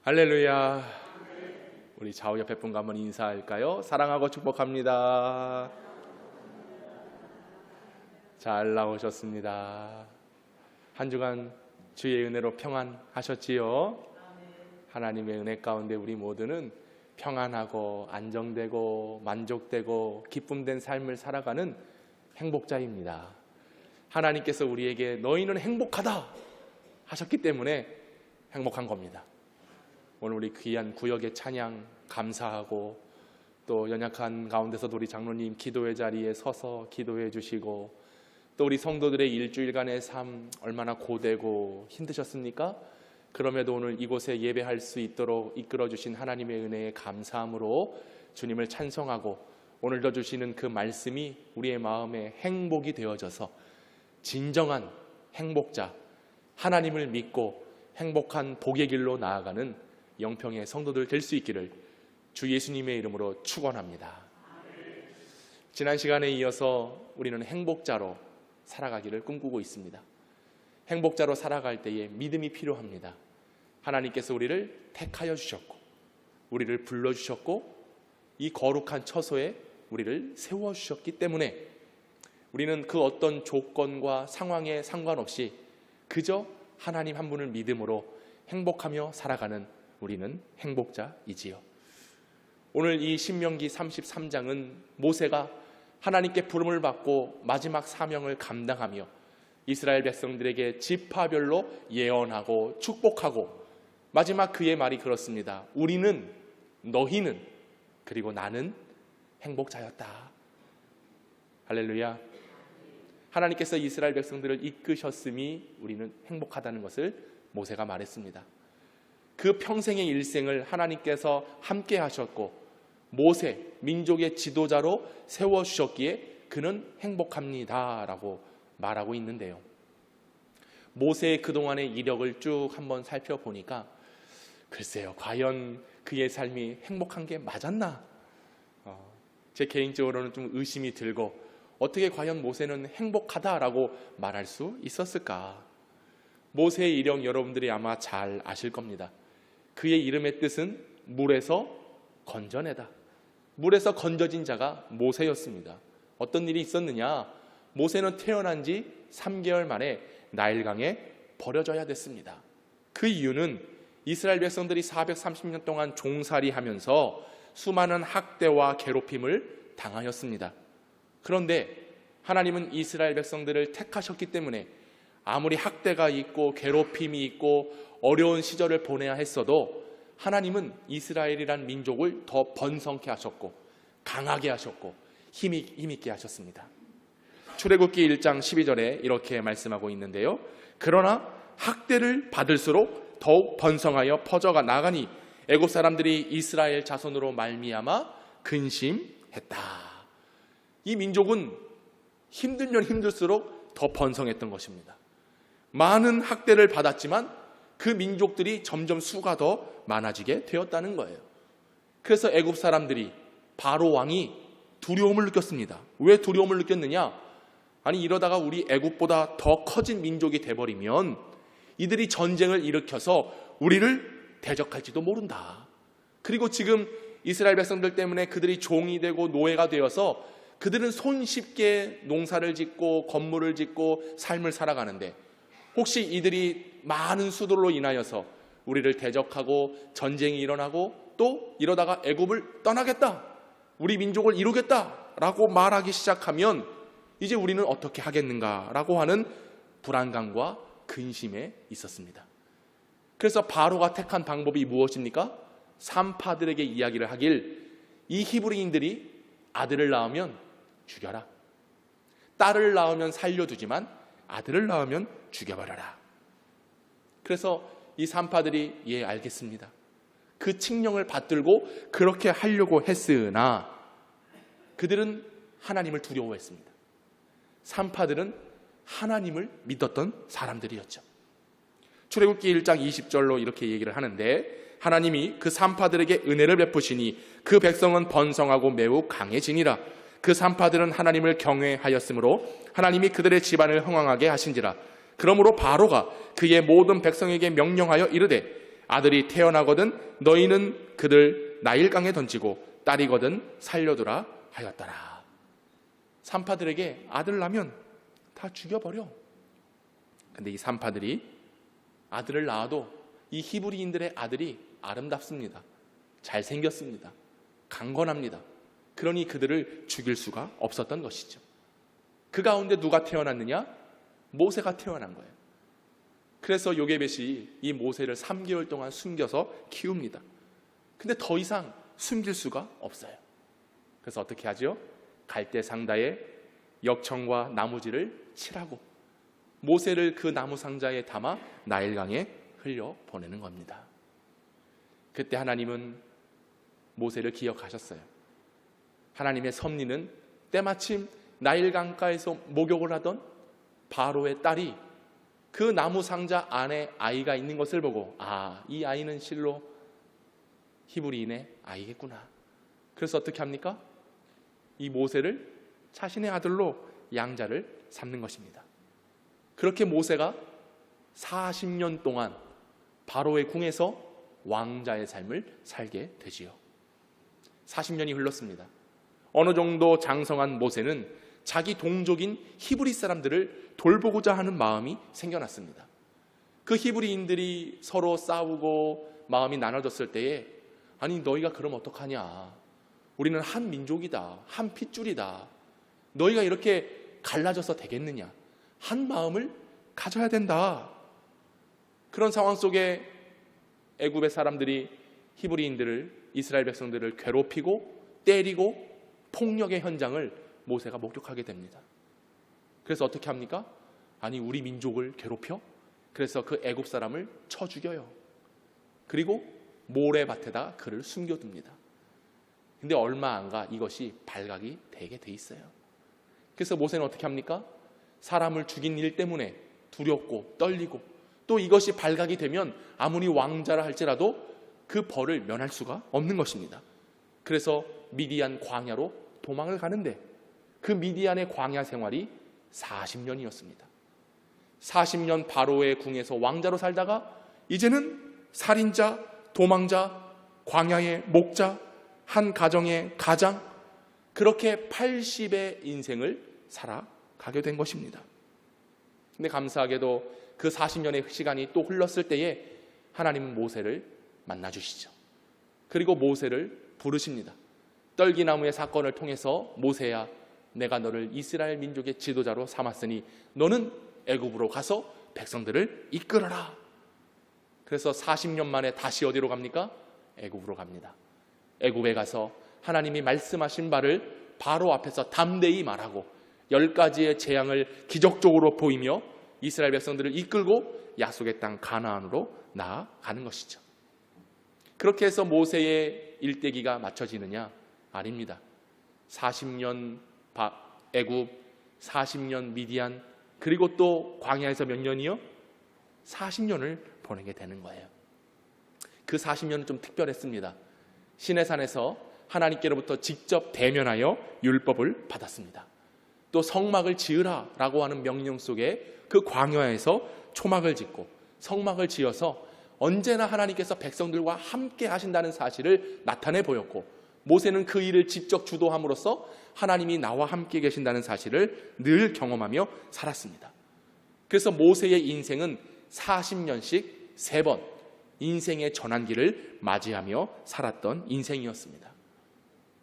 할렐루야. 우리 좌우 옆에 분과 한번 인사할까요? 사랑하고 축복합니다. 잘 나오셨습니다. 한 주간 주의 은혜로 평안하셨지요? 하나님의 은혜 가운데 우리 모두는 평안하고 안정되고 만족되고 기쁨된 삶을 살아가는 행복자입니다. 하나님께서 우리에게 너희는 행복하다 하셨기 때문에 행복한 겁니다. 오늘 우리 귀한 구역의 찬양 감사하고, 또 연약한 가운데서도 우리 장로님 기도의 자리에 서서 기도해 주시고, 또 우리 성도들의 일주일간의 삶 얼마나 고되고 힘드셨습니까? 그럼에도 오늘 이곳에 예배할 수 있도록 이끌어 주신 하나님의 은혜에 감사함으로 주님을 찬송하고, 오늘도 주시는 그 말씀이 우리의 마음에 행복이 되어져서 진정한 행복자, 하나님을 믿고 행복한 복의 길로 나아가는 영평의 성도들 될 수 있기를 주 예수님의 이름으로 축원합니다. 지난 시간에 이어서 우리는 행복자로 살아가기를 꿈꾸고 있습니다. 행복자로 살아갈 때에 믿음이 필요합니다. 하나님께서 우리를 택하여 주셨고, 우리를 불러주셨고, 이 거룩한 처소에 우리를 세워주셨기 때문에 우리는 그 어떤 조건과 상황에 상관없이 그저 하나님 한 분을 믿음으로 행복하며 살아가는 우리는 행복자이지요. 오늘 이 신명기 33장은 모세가 하나님께 부름을 받고 마지막 사명을 감당하며 이스라엘 백성들에게 지파별로 예언하고 축복하고, 마지막 그의 말이 그렇습니다. 우리는, 너희는, 그리고 나는 행복자였다. 할렐루야. 하나님께서 이스라엘 백성들을 이끄셨음이 우리는 행복하다는 것을 모세가 말했습니다. 그 평생의 일생을 하나님께서 함께 하셨고 모세, 민족의 지도자로 세워주셨기에 그는 행복합니다 라고 말하고 있는데요, 모세의 그동안의 이력을 쭉 한번 살펴보니까 글쎄요, 과연 그의 삶이 행복한 게 맞았나? 제 개인적으로는 좀 의심이 들고, 어떻게 과연 모세는 행복하다라고 말할 수 있었을까? 모세의 이력 여러분들이 아마 잘 아실 겁니다. 그의 이름의 뜻은 물에서 건져내다. 물에서 건져진 자가 모세였습니다. 어떤 일이 있었느냐? 모세는 태어난 지 3개월 만에 나일강에 버려져야 됐습니다. 그 이유는 이스라엘 백성들이 430년 동안 종살이하면서 수많은 학대와 괴롭힘을 당하였습니다. 그런데 하나님은 이스라엘 백성들을 택하셨기 때문에 아무리 학대가 있고 괴롭힘이 있고 어려운 시절을 보내야 했어도 하나님은 이스라엘이란 민족을 더 번성케 하셨고 강하게 하셨고 힘있게 하셨습니다. 출애굽기 1장 12절에 이렇게 말씀하고 있는데요, 그러나 학대를 받을수록 더욱 번성하여 퍼져가 나가니 애굽 사람들이 이스라엘 자손으로 말미암아 근심했다. 이 민족은 힘들면 힘들수록 더 번성했던 것입니다. 많은 학대를 받았지만 그 민족들이 점점 수가 더 많아지게 되었다는 거예요. 그래서 애굽 사람들이, 바로 왕이 두려움을 느꼈습니다. 왜 두려움을 느꼈느냐? 아니, 이러다가 우리 애굽보다 더 커진 민족이 돼버리면 이들이 전쟁을 일으켜서 우리를 대적할지도 모른다. 그리고 지금 이스라엘 백성들 때문에 그들이 종이 되고 노예가 되어서 그들은 손쉽게 농사를 짓고 건물을 짓고 삶을 살아가는데, 혹시 이들이 많은 수들로 인하여서 우리를 대적하고 전쟁이 일어나고 또 이러다가 애굽을 떠나겠다, 우리 민족을 이루겠다라고 말하기 시작하면 이제 우리는 어떻게 하겠는가라고 하는 불안감과 근심에 있었습니다. 그래서 바로가 택한 방법이 무엇입니까? 산파들에게 이야기를 하길, 이 히브리인들이 아들을 낳으면 죽여라, 딸을 낳으면 살려두지만 아들을 낳으면 죽여버려라. 그래서 이 산파들이 예 알겠습니다, 그 칙령을 받들고 그렇게 하려고 했으나 그들은 하나님을 두려워했습니다. 산파들은 하나님을 믿었던 사람들이었죠. 출애굽기 1장 20절로 이렇게 얘기를 하는데, 하나님이 그 산파들에게 은혜를 베푸시니 그 백성은 번성하고 매우 강해지니라. 그 산파들은 하나님을 경외하였으므로 하나님이 그들의 집안을 흥왕하게 하신지라. 그러므로 바로가 그의 모든 백성에게 명령하여 이르되 아들이 태어나거든 너희는 그들 나일강에 던지고 딸이거든 살려두라 하였더라. 산파들에게 아들 나면 다 죽여버려. 근데 이 산파들이 아들을 낳아도 이 히브리인들의 아들이 아름답습니다. 잘생겼습니다. 강건합니다. 그러니 그들을 죽일 수가 없었던 것이죠. 그 가운데 누가 태어났느냐? 모세가 태어난 거예요. 그래서 요게벳이 이 모세를 3개월 동안 숨겨서 키웁니다. 근데 더 이상 숨길 수가 없어요. 그래서 어떻게 하죠? 갈대상다에 역청과 나무지를 칠하고 모세를 그 나무 상자에 담아 나일강에 흘려 보내는 겁니다. 그때 하나님은 모세를 기억하셨어요. 하나님의 섭리는 때마침 나일강가에서 목욕을 하던 바로의 딸이 그 나무 상자 안에 아이가 있는 것을 보고 이 아이는 실로 히브리인의 아이겠구나. 그래서 어떻게 합니까? 이 모세를 자신의 아들로 양자를 삼는 것입니다. 그렇게 모세가 40년 동안 바로의 궁에서 왕자의 삶을 살게 되지요. 40년이 흘렀습니다. 어느 정도 장성한 모세는 자기 동족인 히브리 사람들을 돌보고자 하는 마음이 생겨났습니다. 그 히브리인들이 서로 싸우고 마음이 나눠졌을 때에 너희가 그럼 어떡하냐? 우리는 한 민족이다. 한 핏줄이다. 너희가 이렇게 갈라져서 되겠느냐? 한 마음을 가져야 된다. 그런 상황 속에 애굽의 사람들이 히브리인들을, 이스라엘 백성들을 괴롭히고 때리고 폭력의 현장을 모세가 목격하게 됩니다. 그래서 어떻게 합니까? 우리 민족을 괴롭혀? 그래서 그 애굽 사람을 쳐 죽여요. 그리고 모래밭에다 그를 숨겨둡니다. 근데 얼마 안 가 이것이 발각이 되게 돼 있어요. 그래서 모세는 어떻게 합니까? 사람을 죽인 일 때문에 두렵고 떨리고 또 이것이 발각이 되면 아무리 왕자라 할지라도 그 벌을 면할 수가 없는 것입니다. 그래서 미디안 광야로 도망을 가는데 그 미디안의 광야 생활이 40년이었습니다. 40년 바로의 궁에서 왕자로 살다가 이제는 살인자, 도망자, 광야의 목자, 한 가정의 가장, 그렇게 80의 인생을 살아가게 된 것입니다. 근데 감사하게도 그 40년의 시간이 또 흘렀을 때에 하나님은 모세를 만나주시죠. 그리고 모세를 부르십니다. 떨기나무의 사건을 통해서 모세야, 내가 너를 이스라엘 민족의 지도자로 삼았으니 너는 애굽으로 가서 백성들을 이끌어라. 그래서 40년 만에 다시 어디로 갑니까? 애굽으로 갑니다. 애굽에 가서 하나님이 말씀하신 바를 바로 앞에서 담대히 말하고 10가지의 재앙을 기적적으로 보이며 이스라엘 백성들을 이끌고 약속의 땅 가나안으로 나아가는 것이죠. 그렇게 해서 모세의 일대기가 맞춰지느냐? 아닙니다. 40년 애굽, 40년 미디안, 그리고 또 광야에서 몇 년이요? 40년을 보내게 되는 거예요. 그 40년은 좀 특별했습니다. 시내산에서 하나님께로부터 직접 대면하여 율법을 받았습니다. 또 성막을 지으라 라고 하는 명령 속에 그 광야에서 초막을 짓고 성막을 지어서 언제나 하나님께서 백성들과 함께 하신다는 사실을 나타내 보였고, 모세는 그 일을 직접 주도함으로써 하나님이 나와 함께 계신다는 사실을 늘 경험하며 살았습니다. 그래서 모세의 인생은 40년씩 3번 인생의 전환기를 맞이하며 살았던 인생이었습니다.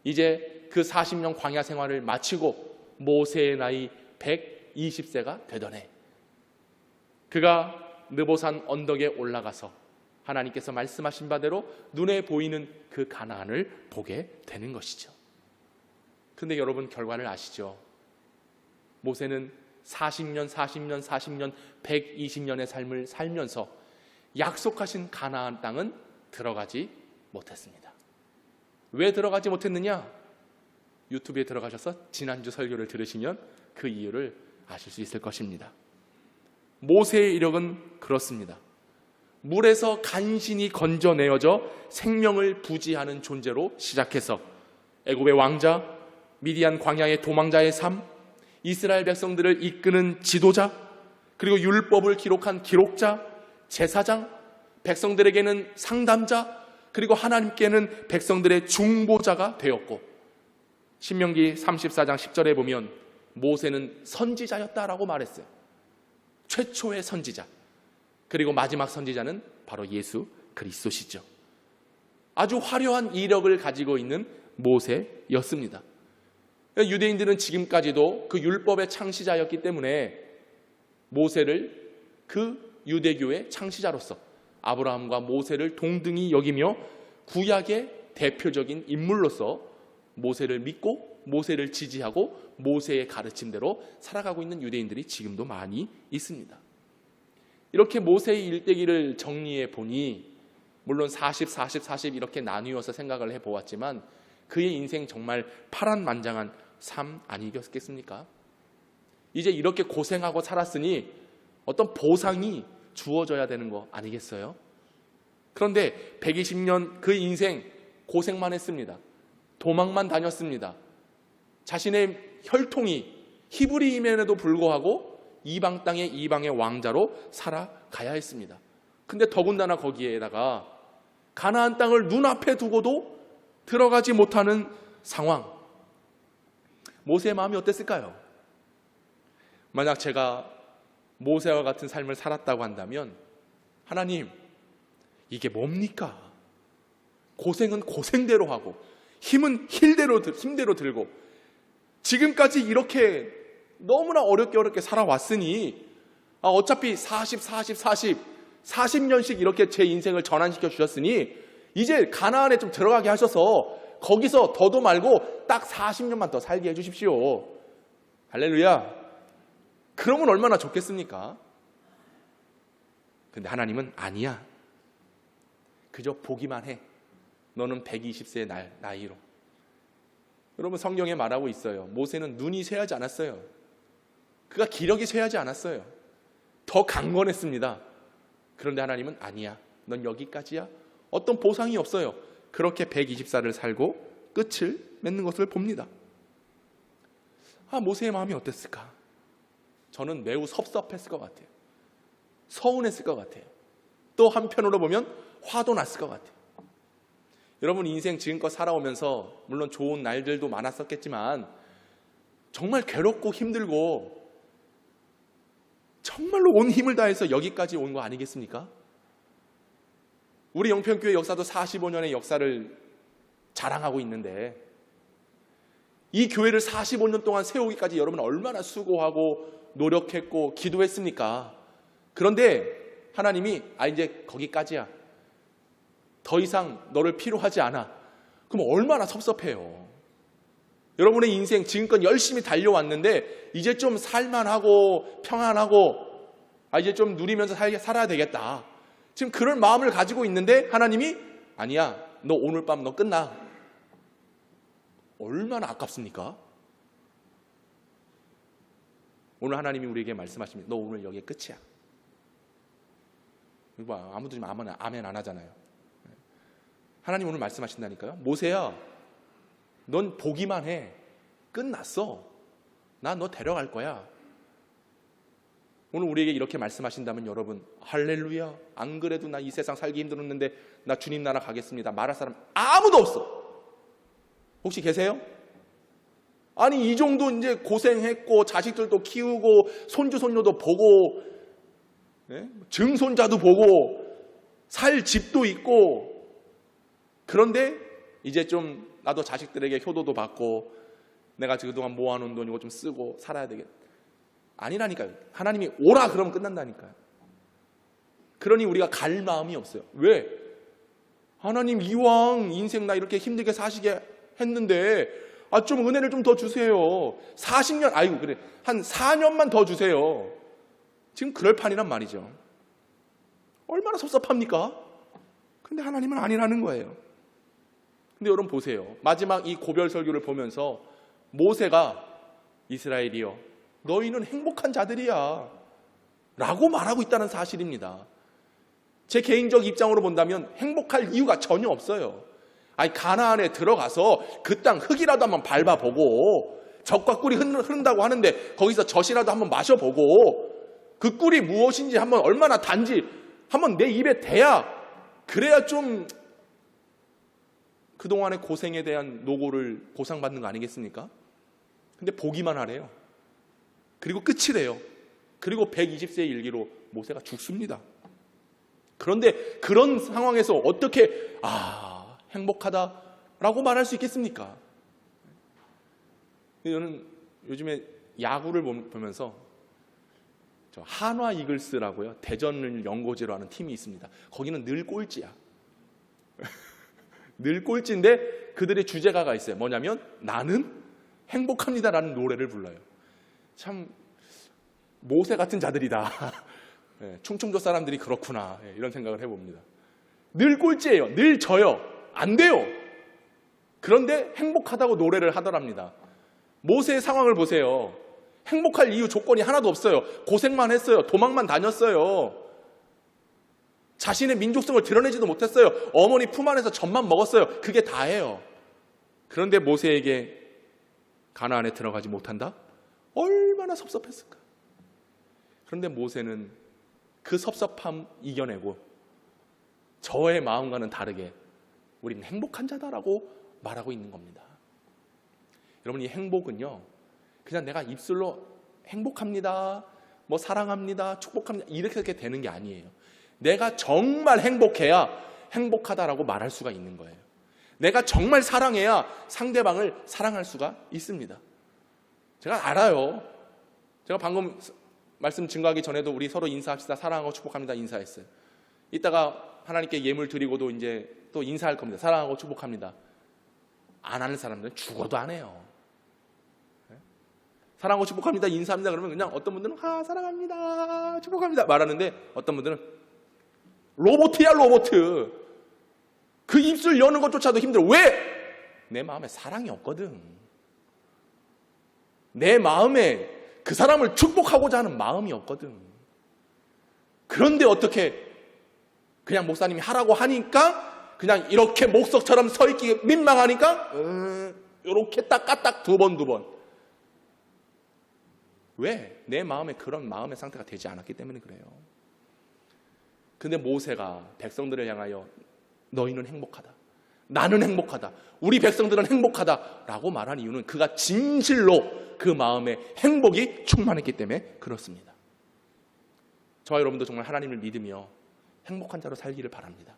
이제 그 40년 광야 생활을 마치고 모세의 나이 120세가 되던 해, 그가 느보산 언덕에 올라가서 하나님께서 말씀하신 바대로 눈에 보이는 그 가나안을 보게 되는 것이죠. 그런데 여러분, 결과를 아시죠? 모세는 40년 120년의 삶을 살면서 약속하신 가나안 땅은 들어가지 못했습니다. 왜 들어가지 못했느냐? 유튜브에 들어가셔서 지난주 설교를 들으시면 그 이유를 아실 수 있을 것입니다. 모세의 이력은 그렇습니다. 물에서 간신히 건져내어져 생명을 부지하는 존재로 시작해서 애굽의 왕자, 미디안 광야의 도망자의 삶, 이스라엘 백성들을 이끄는 지도자, 그리고 율법을 기록한 기록자, 제사장, 백성들에게는 상담자, 그리고 하나님께는 백성들의 중보자가 되었고, 신명기 34장 10절에 보면 모세는 선지자였다라고 말했어요. 최초의 선지자. 그리고 마지막 선지자는 바로 예수 그리스도시죠. 아주 화려한 이력을 가지고 있는 모세였습니다. 유대인들은 지금까지도 그 율법의 창시자였기 때문에 모세를 그 유대교의 창시자로서 아브라함과 모세를 동등히 여기며 구약의 대표적인 인물로서 모세를 믿고 모세를 지지하고 모세의 가르침대로 살아가고 있는 유대인들이 지금도 많이 있습니다. 이렇게 모세의 일대기를 정리해 보니 물론 40, 40, 40 이렇게 나누어서 생각을 해보았지만 그의 인생 정말 파란만장한 삶 아니겠습니까? 이제 이렇게 고생하고 살았으니 어떤 보상이 주어져야 되는 거 아니겠어요? 그런데 120년 그 인생 고생만 했습니다. 도망만 다녔습니다. 자신의 혈통이 히브리임에도 불구하고 이방 땅의 이방의 왕자로 살아가야 했습니다. 근데 더군다나 거기에다가 가나안 땅을 눈앞에 두고도 들어가지 못하는 상황. 모세의 마음이 어땠을까요? 만약 제가 모세와 같은 삶을 살았다고 한다면 하나님, 이게 뭡니까? 고생은 고생대로 하고 힘은 힘대로 들고 지금까지 이렇게 너무나 어렵게 살아왔으니 어차피 40년씩 이렇게 제 인생을 전환시켜 주셨으니 이제 가나안에 좀 들어가게 하셔서 거기서 더도 말고 딱 40년만 더 살게 해주십시오. 할렐루야. 그러면 얼마나 좋겠습니까? 근데 하나님은 아니야. 그저 보기만 해. 너는 120세의 나이로. 여러분, 성경에 말하고 있어요. 모세는 눈이 쇠하지 않았어요. 그가 기력이 쇠하지 않았어요. 더 강건했습니다. 그런데 하나님은 아니야. 넌 여기까지야. 어떤 보상이 없어요. 그렇게 120살을 살고 끝을 맺는 것을 봅니다. 모세의 마음이 어땠을까? 저는 매우 섭섭했을 것 같아요. 서운했을 것 같아요. 또 한편으로 보면 화도 났을 것 같아요. 여러분, 인생 지금껏 살아오면서 물론 좋은 날들도 많았었겠지만 정말 괴롭고 힘들고 정말로 온 힘을 다해서 여기까지 온 거 아니겠습니까? 우리 영평교회 역사도 45년의 역사를 자랑하고 있는데 이 교회를 45년 동안 세우기까지 여러분 얼마나 수고하고 노력했고 기도했습니까? 그런데 하나님이 이제 거기까지야. 더 이상 너를 필요하지 않아. 그럼 얼마나 섭섭해요. 여러분의 인생 지금껏 열심히 달려왔는데 이제 좀 살만하고 평안하고 이제 좀 누리면서 살아야 되겠다. 지금 그럴 마음을 가지고 있는데 하나님이 아니야. 너 오늘 밤 너 끝나. 얼마나 아깝습니까? 오늘 하나님이 우리에게 말씀하십니다. 너 오늘 여기에 끝이야. 이거 봐, 아무도 지금 아멘 안 하잖아요. 하나님 오늘 말씀하신다니까요. 모세야, 넌 보기만 해. 끝났어. 나 너 데려갈 거야. 오늘 우리에게 이렇게 말씀하신다면 여러분, 할렐루야. 안 그래도 나 이 세상 살기 힘들었는데 나 주님 나라 가겠습니다. 말할 사람 아무도 없어. 혹시 계세요? 아니, 이 정도 이제 고생했고 자식들도 키우고 손주 손녀도 보고 증손자도 보고 살 집도 있고, 그런데 이제 좀 나도 자식들에게 효도도 받고 내가 그동안 모아놓은 돈 이거 좀 쓰고 살아야 되겠다. 아니라니까요. 하나님이 오라 그러면 끝난다니까요. 그러니 우리가 갈 마음이 없어요. 왜? 하나님 이왕 인생 나 이렇게 힘들게 사시게 했는데 좀 은혜를 좀 더 주세요. 40년 그래 한 4년만 더 주세요. 지금 그럴 판이란 말이죠. 얼마나 섭섭합니까? 근데 하나님은 아니라는 거예요. 근데 여러분 보세요. 마지막 이 고별 설교를 보면서 모세가 이스라엘이여 너희는 행복한 자들이야 라고 말하고 있다는 사실입니다. 제 개인적 입장으로 본다면 행복할 이유가 전혀 없어요. 가나안에 들어가서 그 땅 흙이라도 한번 밟아보고 젖과 꿀이 흐른다고 하는데 거기서 젖이라도 한번 마셔보고 그 꿀이 무엇인지 한번 얼마나 단지 한번 내 입에 대야 그래야 좀 그동안의 고생에 대한 노고를 보상받는 거 아니겠습니까? 근데 보기만 하래요. 그리고 끝이래요. 그리고 120세의 일기로 모세가 죽습니다. 그런데 그런 상황에서 어떻게 행복하다라고 말할 수 있겠습니까? 저는 요즘에 야구를 보면서 한화 이글스라고요, 대전을 연고지로 하는 팀이 있습니다. 거기는 늘 꼴찌야. 늘 꼴찌인데 그들의 주제가가 있어요. 뭐냐면 나는 행복합니다라는 노래를 불러요. 참 모세 같은 자들이다. 충청도 사람들이 그렇구나, 이런 생각을 해봅니다. 늘 꼴찌예요. 늘 져요. 안 돼요. 그런데 행복하다고 노래를 하더랍니다. 모세의 상황을 보세요. 행복할 이유 조건이 하나도 없어요. 고생만 했어요. 도망만 다녔어요. 자신의 민족성을 드러내지도 못했어요. 어머니 품 안에서 젖만 먹었어요. 그게 다예요. 그런데 모세에게 가나안에 들어가지 못한다? 얼마나 섭섭했을까? 그런데 모세는 그 섭섭함 이겨내고 저의 마음과는 다르게 우리는 행복한 자다라고 말하고 있는 겁니다. 여러분, 이 행복은요, 그냥 내가 입술로 행복합니다, 뭐 사랑합니다, 축복합니다, 이렇게 되는 게 아니에요. 내가 정말 행복해야 행복하다라고 말할 수가 있는 거예요. 내가 정말 사랑해야 상대방을 사랑할 수가 있습니다. 제가 알아요. 제가 방금 말씀 증거하기 전에도 우리 서로 인사합시다, 사랑하고 축복합니다 인사했어요. 이따가 하나님께 예물 드리고도 이제 또 인사할 겁니다. 사랑하고 축복합니다. 안 하는 사람들은 죽어도 안 해요. 사랑하고 축복합니다 인사합니다 그러면 그냥 어떤 분들은 사랑합니다 축복합니다 말하는데, 어떤 분들은 로봇이야, 로봇. 그 입술 여는 것조차도 힘들어. 왜? 내 마음에 사랑이 없거든. 내 마음에 그 사람을 축복하고자 하는 마음이 없거든. 그런데 어떻게 그냥 목사님이 하라고 하니까 그냥 이렇게 목석처럼 서 있기 민망하니까 이렇게 딱 까딱 두 번. 왜? 내 마음에 그런 마음의 상태가 되지 않았기 때문에 그래요. 근데 모세가 백성들을 향하여 너희는 행복하다, 나는 행복하다, 우리 백성들은 행복하다라고 말한 이유는 그가 진실로 그 마음에 행복이 충만했기 때문에 그렇습니다. 저와 여러분도 정말 하나님을 믿으며 행복한 자로 살기를 바랍니다.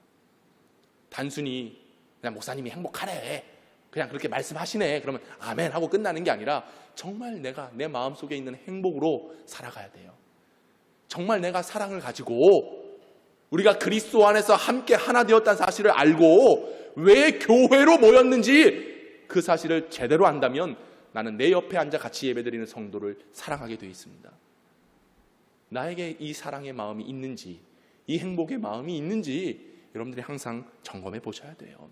단순히 그냥 목사님이 행복하래, 그냥 그렇게 말씀하시네, 그러면 아멘 하고 끝나는 게 아니라 정말 내가 내 마음속에 있는 행복으로 살아가야 돼요. 정말 내가 사랑을 가지고 우리가 그리스도 안에서 함께 하나 되었다는 사실을 알고 왜 교회로 모였는지 그 사실을 제대로 안다면 나는 내 옆에 앉아 같이 예배드리는 성도를 사랑하게 되어 있습니다. 나에게 이 사랑의 마음이 있는지, 이 행복의 마음이 있는지 여러분들이 항상 점검해 보셔야 돼요.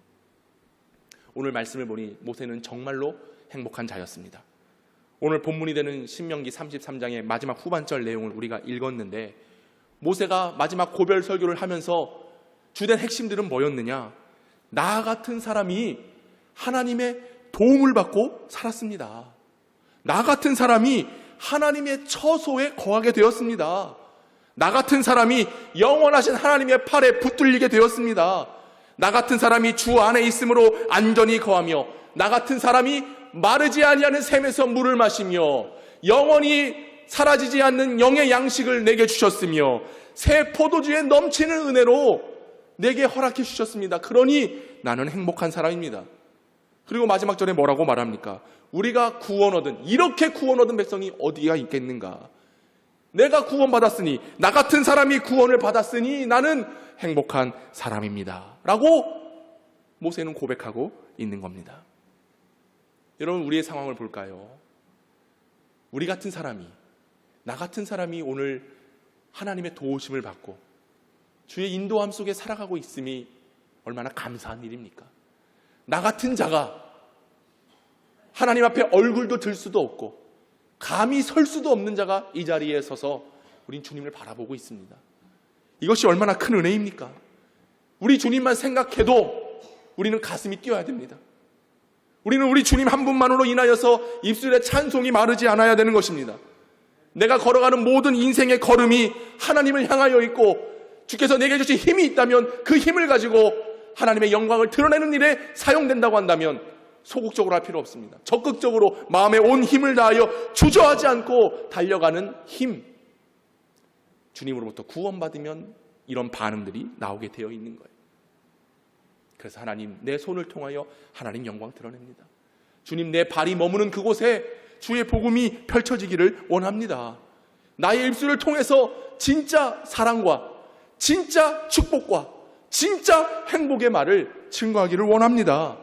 오늘 말씀을 보니 모세는 정말로 행복한 자였습니다. 오늘 본문이 되는 신명기 33장의 마지막 후반절 내용을 우리가 읽었는데, 모세가 마지막 고별 설교를 하면서 주된 핵심들은 뭐였느냐? 나 같은 사람이 하나님의 도움을 받고 살았습니다. 나 같은 사람이 하나님의 처소에 거하게 되었습니다. 나 같은 사람이 영원하신 하나님의 팔에 붙들리게 되었습니다. 나 같은 사람이 주 안에 있으므로 안전히 거하며, 나 같은 사람이 마르지 아니하는 샘에서 물을 마시며 영원히 사라지지 않는 영의 양식을 내게 주셨으며 새 포도주에 넘치는 은혜로 내게 허락해 주셨습니다. 그러니 나는 행복한 사람입니다. 그리고 마지막 절에 뭐라고 말합니까? 우리가 구원 얻은, 이렇게 구원 얻은 백성이 어디가 있겠는가? 내가 구원받았으니, 나 같은 사람이 구원을 받았으니 나는 행복한 사람입니다 라고 모세는 고백하고 있는 겁니다. 여러분, 우리의 상황을 볼까요? 우리 같은 사람이, 나 같은 사람이 오늘 하나님의 도우심을 받고 주의 인도함 속에 살아가고 있음이 얼마나 감사한 일입니까? 나 같은 자가 하나님 앞에 얼굴도 들 수도 없고 감히 설 수도 없는 자가 이 자리에 서서 우린 주님을 바라보고 있습니다. 이것이 얼마나 큰 은혜입니까? 우리 주님만 생각해도 우리는 가슴이 뛰어야 됩니다. 우리는 우리 주님 한 분만으로 인하여서 입술에 찬송이 마르지 않아야 되는 것입니다. 내가 걸어가는 모든 인생의 걸음이 하나님을 향하여 있고 주께서 내게 주신 힘이 있다면 그 힘을 가지고 하나님의 영광을 드러내는 일에 사용된다고 한다면 소극적으로 할 필요 없습니다. 적극적으로 마음의 온 힘을 다하여 주저하지 않고 달려가는 힘, 주님으로부터 구원받으면 이런 반응들이 나오게 되어 있는 거예요. 그래서 하나님, 내 손을 통하여 하나님 영광 드러냅니다. 주님, 내 발이 머무는 그곳에 주의 복음이 펼쳐지기를 원합니다. 나의 입술을 통해서 진짜 사랑과 진짜 축복과 진짜 행복의 말을 증거하기를 원합니다.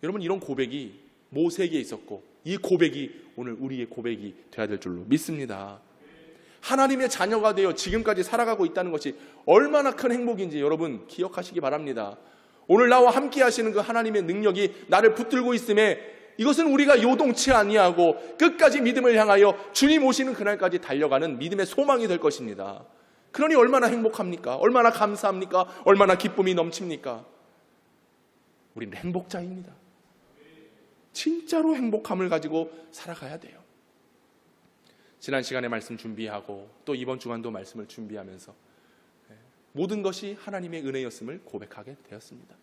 여러분, 이런 고백이 모세에게 있었고 이 고백이 오늘 우리의 고백이 되어야 될 줄로 믿습니다. 하나님의 자녀가 되어 지금까지 살아가고 있다는 것이 얼마나 큰 행복인지 여러분 기억하시기 바랍니다. 오늘 나와 함께 하시는 그 하나님의 능력이 나를 붙들고 있음에 이것은 우리가 요동치 아니하고 끝까지 믿음을 향하여 주님 오시는 그날까지 달려가는 믿음의 소망이 될 것입니다. 그러니 얼마나 행복합니까? 얼마나 감사합니까? 얼마나 기쁨이 넘칩니까? 우리는 행복자입니다. 진짜로 행복함을 가지고 살아가야 돼요. 지난 시간에 말씀 준비하고 또 이번 주간도 말씀을 준비하면서 모든 것이 하나님의 은혜였음을 고백하게 되었습니다.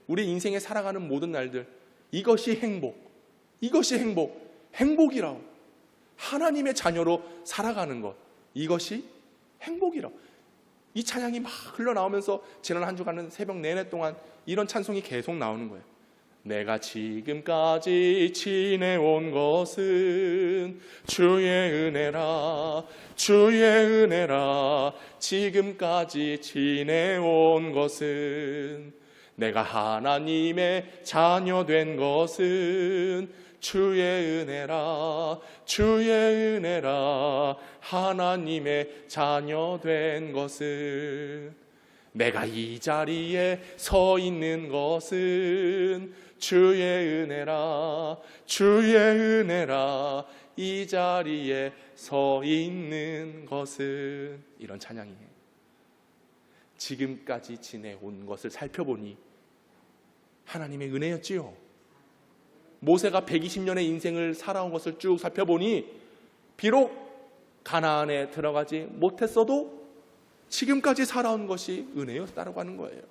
우리 인생에 살아가는 모든 날들, 이것이 행복, 이것이 행복이라고. 하나님의 자녀로 살아가는 것, 이것이 행복이라고. 이 찬양이 막 흘러나오면서 지난 한 주간은 새벽 내내 동안 이런 찬송이 계속 나오는 거예요. 내가 지금까지 지내온 것은 주의 은혜라, 주의 은혜라. 지금까지 지내온 것은, 내가 하나님의 자녀 된 것은 주의 은혜라, 주의 은혜라. 하나님의 자녀 된 것은, 내가 이 자리에 서 있는 것은 주의 은혜라, 주의 은혜라. 이 자리에 서 있는 것은, 이런 찬양이에요. 지금까지 지내온 것을 살펴보니 하나님의 은혜였지요. 모세가 120년의 인생을 살아온 것을 쭉 살펴보니 비록 가나안에 들어가지 못했어도 지금까지 살아온 것이 은혜였다라고 하는 거예요.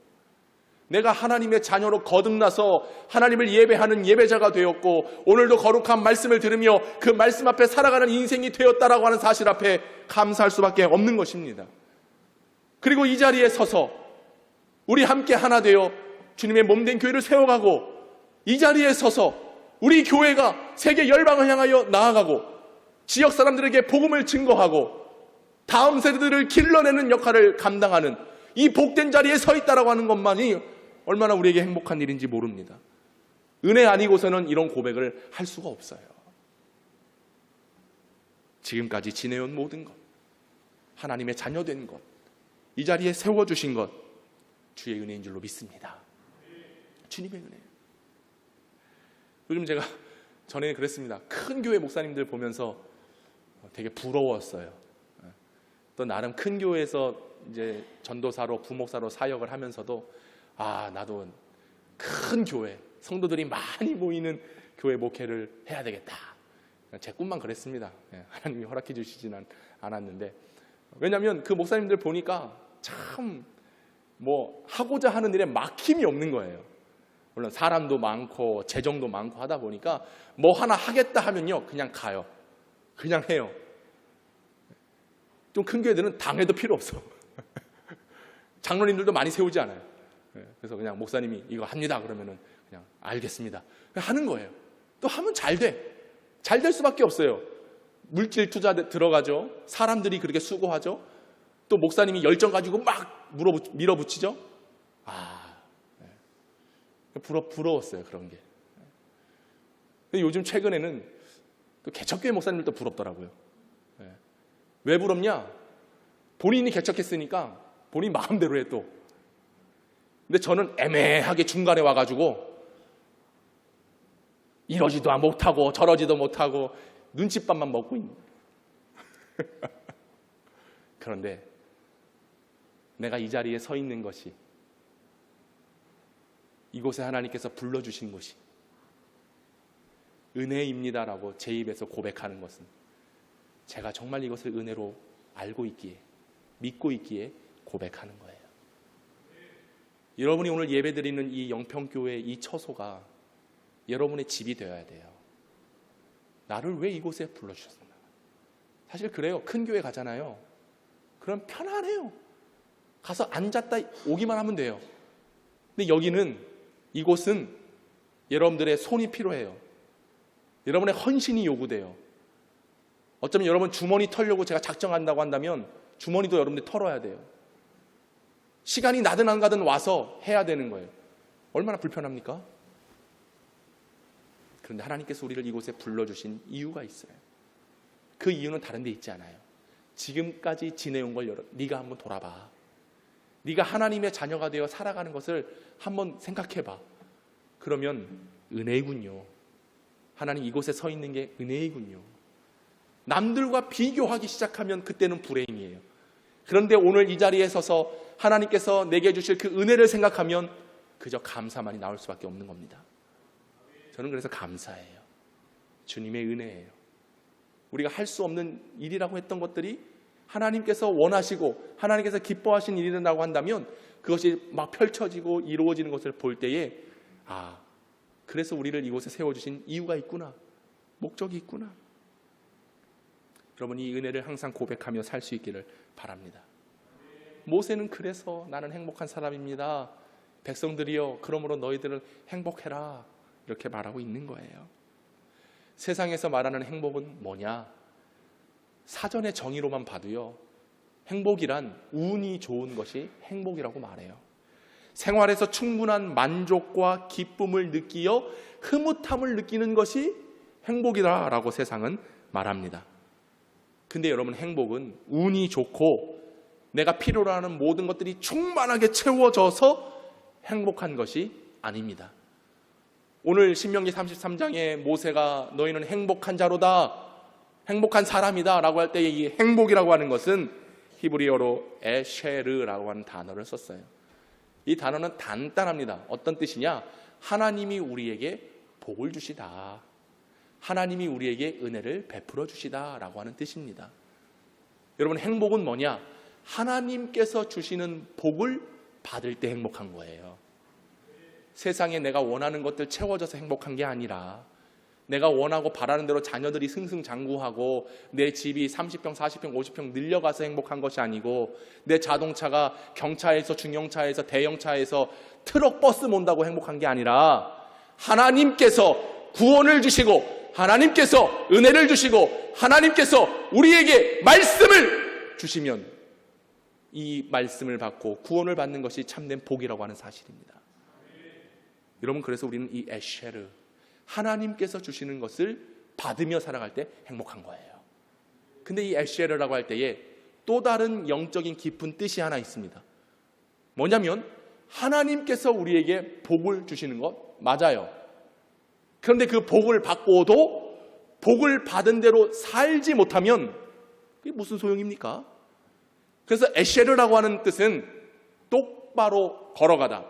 내가 하나님의 자녀로 거듭나서 하나님을 예배하는 예배자가 되었고 오늘도 거룩한 말씀을 들으며 그 말씀 앞에 살아가는 인생이 되었다라고 하는 사실 앞에 감사할 수밖에 없는 것입니다. 그리고 이 자리에 서서 우리 함께 하나 되어 주님의 몸된 교회를 세워가고, 이 자리에 서서 우리 교회가 세계 열방을 향하여 나아가고 지역 사람들에게 복음을 증거하고 다음 세대들을 길러내는 역할을 감당하는 이 복된 자리에 서 있다라고 하는 것만이 얼마나 우리에게 행복한 일인지 모릅니다. 은혜 아니고서는 이런 고백을 할 수가 없어요. 지금까지 지내온 모든 것, 하나님의 자녀된 것, 이 자리에 세워주신 것, 주의 은혜인 줄로 믿습니다. 주님의 은혜. 요즘 제가 전에 그랬습니다. 큰 교회 목사님들 보면서 되게 부러웠어요. 또 나름 큰 교회에서 이제 전도사로 부목사로 사역을 하면서도 나도 큰 교회, 성도들이 많이 모이는 교회 목회를 해야 되겠다. 제 꿈만 그랬습니다. 하나님이 허락해 주시지는 않았는데, 왜냐하면 그 목사님들 보니까 참 하고자 하는 일에 막힘이 없는 거예요. 물론 사람도 많고 재정도 많고 하다 보니까 뭐 하나 하겠다 하면요 그냥 가요. 그냥 해요. 좀 큰 교회들은 당회도 필요 없어. 장로님들도 많이 세우지 않아요. 그래서 그냥 목사님이 이거 합니다 그러면은 그냥 알겠습니다 하는 거예요. 또 하면 잘 돼. 잘 될 수밖에 없어요. 물질 투자 들어가죠. 사람들이 그렇게 수고하죠. 또 목사님이 열정 가지고 막 밀어붙이죠. 부러웠어요 그런 게. 근데 요즘 최근에는 또 개척교회 목사님들도 부럽더라고요. 왜 부럽냐? 본인이 개척했으니까 본인 마음대로 해 또. 근데 저는 애매하게 중간에 와가지고 이러지도 못하고 저러지도 못하고 눈칫밥만 먹고 있는. 그런데 내가 이 자리에 서 있는 것이, 이곳에 하나님께서 불러주신 곳이 은혜입니다라고 제 입에서 고백하는 것은 제가 정말 이것을 은혜로 알고 있기에 믿고 있기에 고백하는 거예요. 여러분이 오늘 예배드리는 이 영평교회 이 처소가 여러분의 집이 되어야 돼요. 나를 왜 이곳에 불러주셨나? 사실 그래요. 큰 교회 가잖아요. 그럼 편안해요. 가서 앉았다 오기만 하면 돼요. 근데 여기는, 이곳은 여러분들의 손이 필요해요. 여러분의 헌신이 요구돼요. 어쩌면 여러분 주머니 털려고 제가 작정한다고 한다면 주머니도 여러분들이 털어야 돼요. 시간이 나든 안 가든 와서 해야 되는 거예요. 얼마나 불편합니까? 그런데 하나님께서 우리를 이곳에 불러주신 이유가 있어요. 그 이유는 다른 데 있지 않아요. 지금까지 지내온 걸 네가 한번 돌아봐. 네가 하나님의 자녀가 되어 살아가는 것을 한번 생각해봐. 그러면 은혜이군요. 하나님 이곳에 서 있는 게 은혜이군요. 남들과 비교하기 시작하면 그때는 불행이에요. 그런데 오늘 이 자리에 서서 하나님께서 내게 주실 그 은혜를 생각하면 그저 감사만이 나올 수밖에 없는 겁니다. 저는 그래서 감사해요. 주님의 은혜예요. 우리가 할 수 없는 일이라고 했던 것들이 하나님께서 원하시고 하나님께서 기뻐하신 일이라고 한다면 그것이 막 펼쳐지고 이루어지는 것을 볼 때에 그래서 우리를 이곳에 세워주신 이유가 있구나. 목적이 있구나. 여러분 이 은혜를 항상 고백하며 살 수 있기를 바랍니다. 모세는 그래서 나는 행복한 사람입니다. 백성들이여 그러므로 너희들은 행복해라. 이렇게 말하고 있는 거예요. 세상에서 말하는 행복은 뭐냐? 사전의 정의로만 봐도요. 행복이란 운이 좋은 것이 행복이라고 말해요. 생활에서 충분한 만족과 기쁨을 느끼어 흐뭇함을 느끼는 것이 행복이다라고 세상은 말합니다. 근데 여러분 행복은 운이 좋고 내가 필요로 하는 모든 것들이 충만하게 채워져서 행복한 것이 아닙니다. 오늘 신명기 33장에 모세가 너희는 행복한 자로다, 행복한 사람이다 라고 할 때 이 행복이라고 하는 것은 히브리어로 에쉐르라고 하는 단어를 썼어요. 이 단어는 단단합니다. 어떤 뜻이냐? 하나님이 우리에게 복을 주시다, 하나님이 우리에게 은혜를 베풀어 주시다 라고 하는 뜻입니다. 여러분 행복은 뭐냐? 하나님께서 주시는 복을 받을 때 행복한 거예요. 세상에 내가 원하는 것들 채워져서 행복한 게 아니라 내가 원하고 바라는 대로 자녀들이 승승장구하고 내 집이 30평, 40평, 50평 늘려가서 행복한 것이 아니고 내 자동차가 경차에서 중형차에서 대형차에서 트럭 버스 몬다고 행복한 게 아니라 하나님께서 구원을 주시고 하나님께서 은혜를 주시고 하나님께서 우리에게 말씀을 주시면 이 말씀을 받고 구원을 받는 것이 참된 복이라고 하는 사실입니다. 여러분 그래서 우리는 이 에쉐르, 하나님께서 주시는 것을 받으며 살아갈 때 행복한 거예요. 근데 이 에쉐르라고 할 때에 또 다른 영적인 깊은 뜻이 하나 있습니다. 뭐냐면 하나님께서 우리에게 복을 주시는 것 맞아요. 그런데 그 복을 받고도 복을 받은 대로 살지 못하면 그게 무슨 소용입니까? 그래서 에쉐르라고 하는 뜻은 똑바로 걸어가다,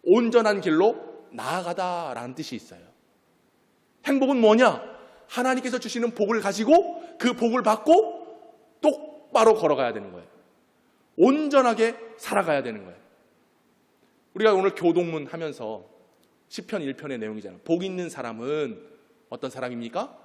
온전한 길로 나아가다라는 뜻이 있어요. 행복은 뭐냐? 하나님께서 주시는 복을 가지고 그 복을 받고 똑바로 걸어가야 되는 거예요. 온전하게 살아가야 되는 거예요. 우리가 오늘 교동문 하면서 시편 1편의 내용이잖아요. 복 있는 사람은 어떤 사람입니까?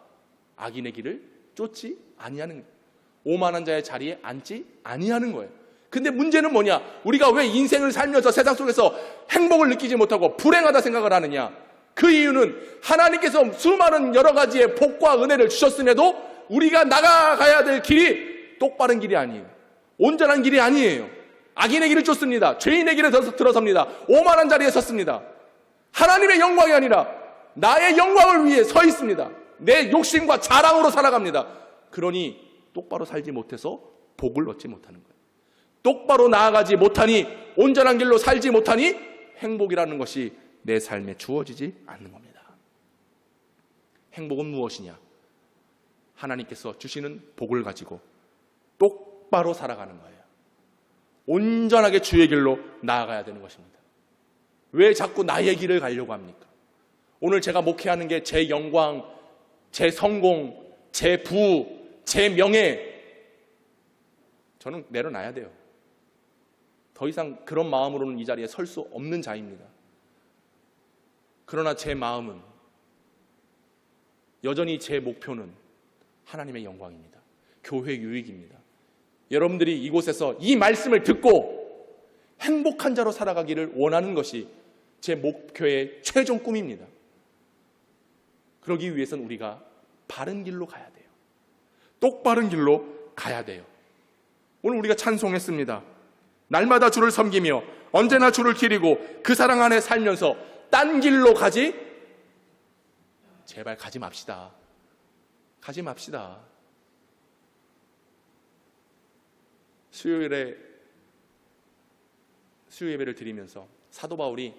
악인의 길을 쫓지 아니하는 거예요. 오만한 자의 자리에 앉지 아니하는 거예요. 근데 문제는 뭐냐? 우리가 왜 인생을 살면서 세상 속에서 행복을 느끼지 못하고 불행하다 생각을 하느냐? 그 이유는 하나님께서 수많은 여러 가지의 복과 은혜를 주셨음에도 우리가 나가가야 될 길이 똑바른 길이 아니에요. 온전한 길이 아니에요. 악인의 길을 쫓습니다. 죄인의 길에 들어섭니다. 오만한 자리에 섰습니다. 하나님의 영광이 아니라 나의 영광을 위해 서 있습니다. 내 욕심과 자랑으로 살아갑니다. 그러니 똑바로 살지 못해서 복을 얻지 못하는 거예요. 똑바로 나아가지 못하니, 온전한 길로 살지 못하니 행복이라는 것이 내 삶에 주어지지 않는 겁니다. 행복은 무엇이냐? 하나님께서 주시는 복을 가지고 똑바로 살아가는 거예요. 온전하게 주의 길로 나아가야 되는 것입니다. 왜 자꾸 나의 길을 가려고 합니까? 오늘 제가 목회하는 게 제 영광, 제 성공, 제 부, 제 명예, 저는 내려놔야 돼요. 더 이상 그런 마음으로는 이 자리에 설 수 없는 자입니다. 그러나 제 마음은 여전히 제 목표는 하나님의 영광입니다. 교회 유익입니다. 여러분들이 이곳에서 이 말씀을 듣고 행복한 자로 살아가기를 원하는 것이 제 목표의 최종 꿈입니다. 그러기 위해서는 우리가 바른 길로 가야 돼요. 똑바른 길로 가야 돼요. 오늘 우리가 찬송했습니다. 날마다 주를 섬기며 언제나 주를 기리고 그 사랑 안에 살면서 딴 길로 가지? 제발 가지 맙시다. 가지 맙시다. 수요 예배를 드리면서 사도 바울이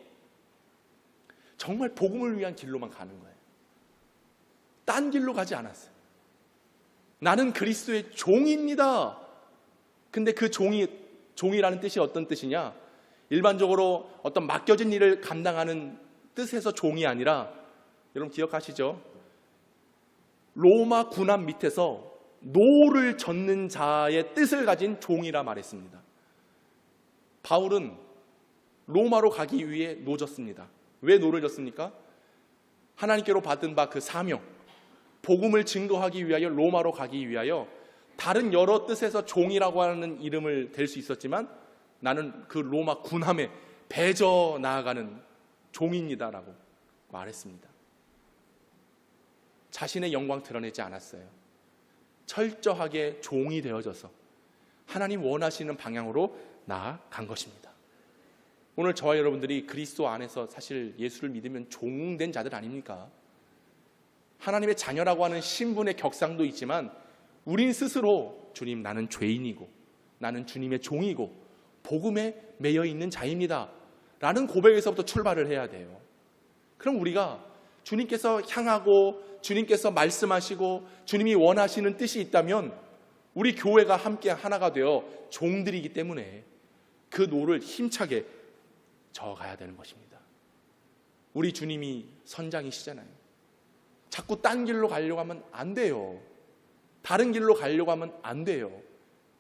정말 복음을 위한 길로만 가는 거예요. 딴 길로 가지 않았어요. 나는 그리스도의 종입니다. 근데 그 종이라는 뜻이 어떤 뜻이냐? 일반적으로 어떤 맡겨진 일을 감당하는 뜻에서 종이 아니라, 여러분 기억하시죠? 로마 군함 밑에서 노를 젓는 자의 뜻을 가진 종이라 말했습니다. 바울은 로마로 가기 위해 노졌습니다. 왜 노를 졌습니까? 하나님께로 받은 바 그 사명, 복음을 증거하기 위하여 로마로 가기 위하여 다른 여러 뜻에서 종이라고 하는 이름을 댈 수 있었지만 나는 그 로마 군함에 배져 나아가는 종입니다라고 말했습니다. 자신의 영광 드러내지 않았어요. 철저하게 종이 되어져서 하나님 원하시는 방향으로 나아간 것입니다. 오늘 저와 여러분들이 그리스도 안에서 사실 예수를 믿으면 종된 자들 아닙니까? 하나님의 자녀라고 하는 신분의 격상도 있지만 우린 스스로 주님, 나는 죄인이고 나는 주님의 종이고 복음에 매여 있는 자입니다 라는 고백에서부터 출발을 해야 돼요. 그럼 우리가 주님께서 향하고 주님께서 말씀하시고 주님이 원하시는 뜻이 있다면 우리 교회가 함께 하나가 되어 종들이기 때문에 그 노를 힘차게 저어가야 되는 것입니다. 우리 주님이 선장이시잖아요. 자꾸 딴 길로 가려고 하면 안 돼요. 다른 길로 가려고 하면 안 돼요.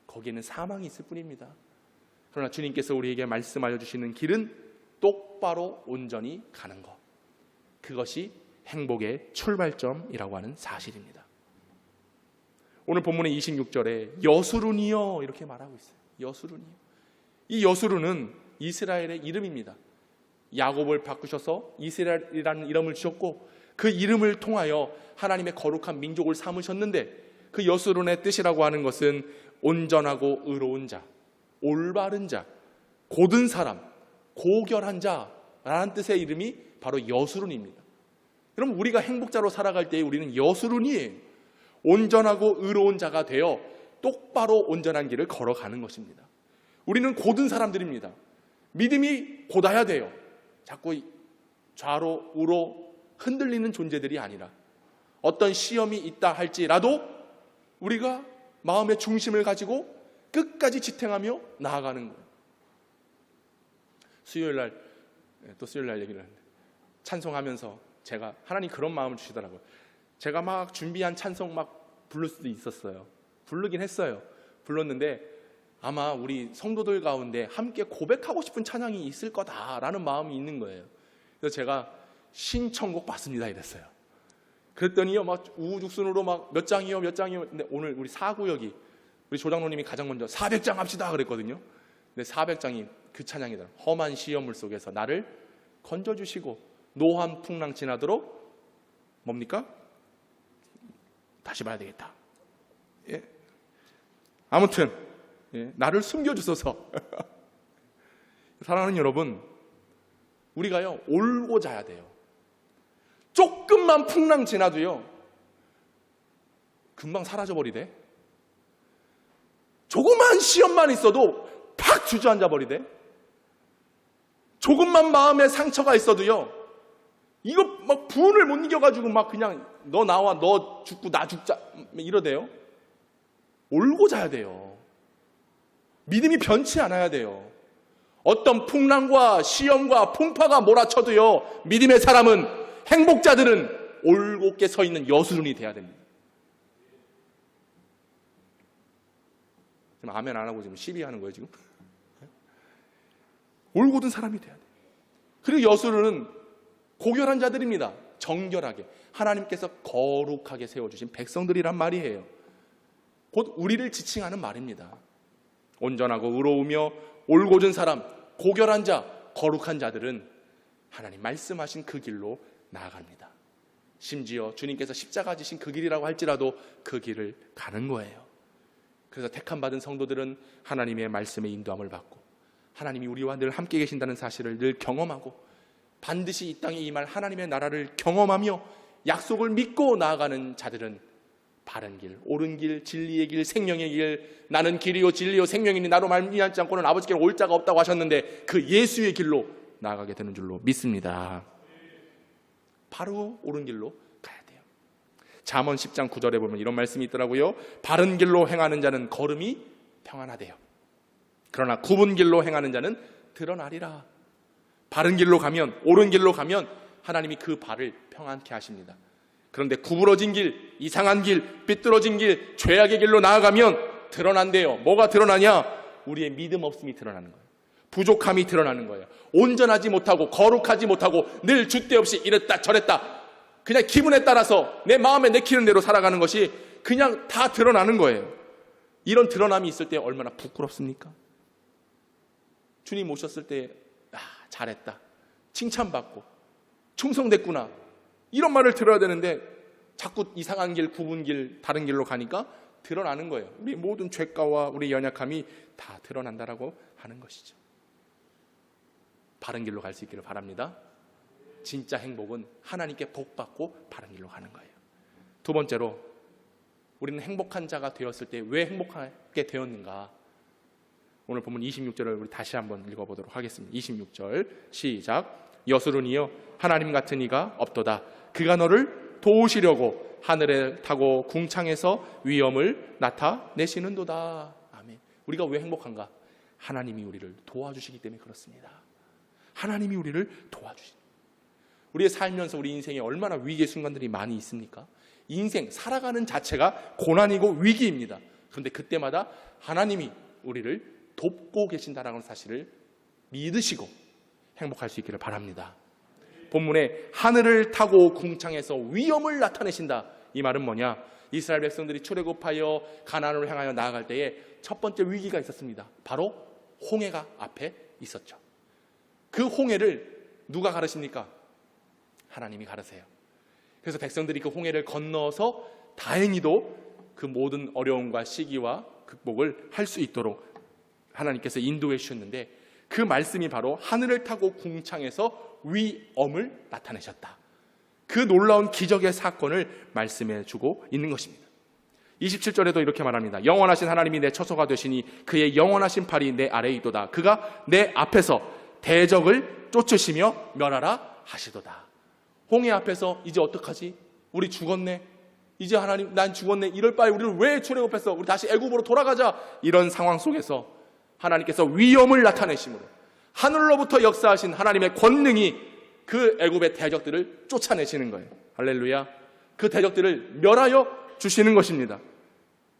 거기에는 사망이 있을 뿐입니다. 그러나 주님께서 우리에게 말씀하여 주시는 길은 똑바로 온전히 가는 것, 그것이 행복의 출발점이라고 하는 사실입니다. 오늘 본문의 26절에 여수룬이여 이렇게 말하고 있어요. 여수룬이요. 이 여수룬은 이스라엘의 이름입니다. 야곱을 바꾸셔서 이스라엘이라는 이름을 주셨고 그 이름을 통하여 하나님의 거룩한 민족을 삼으셨는데, 그 여수룬의 뜻이라고 하는 것은 온전하고 의로운 자, 올바른 자, 고든 사람, 고결한 자라는 뜻의 이름이 바로 여수룬입니다. 그럼 우리가 행복자로 살아갈 때에 우리는 여수룬이에요. 온전하고 의로운 자가 되어 똑바로 온전한 길을 걸어가는 것입니다. 우리는 고든 사람들입니다. 믿음이 곧아야 돼요. 자꾸 좌로 우로 흔들리는 존재들이 아니라 어떤 시험이 있다 할지라도 우리가 마음의 중심을 가지고 끝까지 지탱하며 나아가는 거예요. 수요일날 얘기를 하는데 찬송하면서 제가 하나님 그런 마음을 주시더라고요. 제가 막 준비한 찬송 막 부를 수도 있었어요. 부르긴 했어요. 불렀는데 아마 우리 성도들 가운데 함께 고백하고 싶은 찬양이 있을 거다라는 마음이 있는 거예요. 그래서 제가 신청곡 받습니다 이랬어요. 그랬더니요 막 우후죽순으로 막 몇 장이요. 근데 오늘 우리 4구역이 우리 조장로님이 가장 먼저 400장 합시다 그랬거든요. 근데 400장이 그 찬양이다. 험한 시험물 속에서 나를 건져주시고 노한 풍랑 지나도록 뭡니까? 다시 봐야 되겠다. 예. 아무튼 나를 숨겨주소서. 사랑하는 여러분, 우리가요 올고 자야 돼요. 조금만 풍랑 지나도요 금방 사라져버리대. 조그만 시험만 있어도 팍 주저앉아 버리대. 조금만 마음에 상처가 있어도요 이거 막 분을 못 이겨가지고 막 그냥 너 나와, 너 죽고 나 죽자 이러대요. 올고 자야 돼요. 믿음이 변치 않아야 돼요. 어떤 풍랑과 시험과 풍파가 몰아쳐도요 믿음의 사람은, 행복자들은 올곧게 서 있는 여수룬이 돼야 됩니다. 지금 아멘 안 하고 지금 시비하는 거예요 지금? 올곧은 사람이 돼야 돼. 그리고 여수르는 고결한 자들입니다. 정결하게 하나님께서 거룩하게 세워주신 백성들이란 말이에요. 곧 우리를 지칭하는 말입니다. 온전하고 의로우며 올곧은 사람, 고결한 자, 거룩한 자들은 하나님 말씀하신 그 길로 나아갑니다. 심지어 주님께서 십자가 지신 그 길이라고 할지라도 그 길을 가는 거예요. 그래서 택함받은 성도들은 하나님의 말씀에 인도함을 받고 하나님이 우리와 늘 함께 계신다는 사실을 늘 경험하고 반드시 이 땅에 임할 하나님의 나라를 경험하며 약속을 믿고 나아가는 자들은 바른 길, 옳은 길, 진리의 길, 생명의 길, 나는 길이요 진리요 생명이니 나로 말미암지 않고는 아버지께로 올 자가 없다고 하셨는데 그 예수의 길로 나아가게 되는 줄로 믿습니다. 바로 옳은 길로 가야 돼요. 잠언 10장 9절에 보면 이런 말씀이 있더라고요. 바른 길로 행하는 자는 걸음이 평안하대요. 그러나 굽은 길로 행하는 자는 드러나리라. 바른 길로 가면, 옳은 길로 가면 하나님이 그 발을 평안케 하십니다. 그런데 구부러진 길, 이상한 길, 삐뚤어진 길, 죄악의 길로 나아가면 드러난대요. 뭐가 드러나냐? 우리의 믿음 없음이 드러나는 거예요. 부족함이 드러나는 거예요. 온전하지 못하고 거룩하지 못하고 늘 줏대 없이 이랬다 저랬다 그냥 기분에 따라서 내 마음에 내키는 대로 살아가는 것이 그냥 다 드러나는 거예요. 이런 드러남이 있을 때 얼마나 부끄럽습니까? 주님 오셨을 때 잘했다, 칭찬받고 충성됐구나 이런 말을 들어야 되는데 자꾸 이상한 길, 굽은 길, 다른 길로 가니까 드러나는 거예요. 우리 모든 죄가와 우리 연약함이 다 드러난다라고 하는 것이죠. 바른 길로 갈 수 있기를 바랍니다. 진짜 행복은 하나님께 복받고 바른 길로 가는 거예요. 두 번째로 우리는 행복한 자가 되었을 때 왜 행복하게 되었는가? 오늘 본문 26절을 우리 다시 한번 읽어보도록 하겠습니다. 26절 시작. 여수르니여 하나님 같은 이가 없도다. 그가 너를 도우시려고 하늘에 타고 궁창에서 위엄을 나타내시는도다. 아멘. 우리가 왜 행복한가? 하나님이 우리를 도와주시기 때문에 그렇습니다. 하나님이 우리를 도와주십니다. 우리의 살면서 우리 인생에 얼마나 위기의 순간들이 많이 있습니까? 인생 살아가는 자체가 고난이고 위기입니다. 그런데 그때마다 하나님이 우리를 돕고 계신다는 사실을 믿으시고 행복할 수 있기를 바랍니다. 본문에 하늘을 타고 궁창에서 위엄을 나타내신다. 이 말은 뭐냐? 이스라엘 백성들이 출애굽하여 가나안으로 향하여 나아갈 때에 첫 번째 위기가 있었습니다. 바로 홍해가 앞에 있었죠. 그 홍해를 누가 가르십니까? 하나님이 가르세요. 그래서 백성들이 그 홍해를 건너서 다행히도 그 모든 어려움과 시기와 극복을 할 수 있도록 하나님께서 인도해 주셨는데 그 말씀이 바로 하늘을 타고 궁창에서 위엄을 나타내셨다. 그 놀라운 기적의 사건을 말씀해 주고 있는 것입니다. 27절에도 이렇게 말합니다. 영원하신 하나님이 내 처소가 되시니 그의 영원하신 팔이 내 아래에 있도다. 그가 내 앞에서 대적을 쫓으시며 멸하라 하시도다. 홍해 앞에서 이제 어떡하지? 우리 죽었네. 이제 하나님 난 죽었네. 이럴 바에 우리를 왜 출애굽했어? 우리 다시 애굽으로 돌아가자. 이런 상황 속에서 하나님께서 위엄을 나타내심으로 하늘로부터 역사하신 하나님의 권능이 그 애굽의 대적들을 쫓아내시는 거예요. 할렐루야. 그 대적들을 멸하여 주시는 것입니다.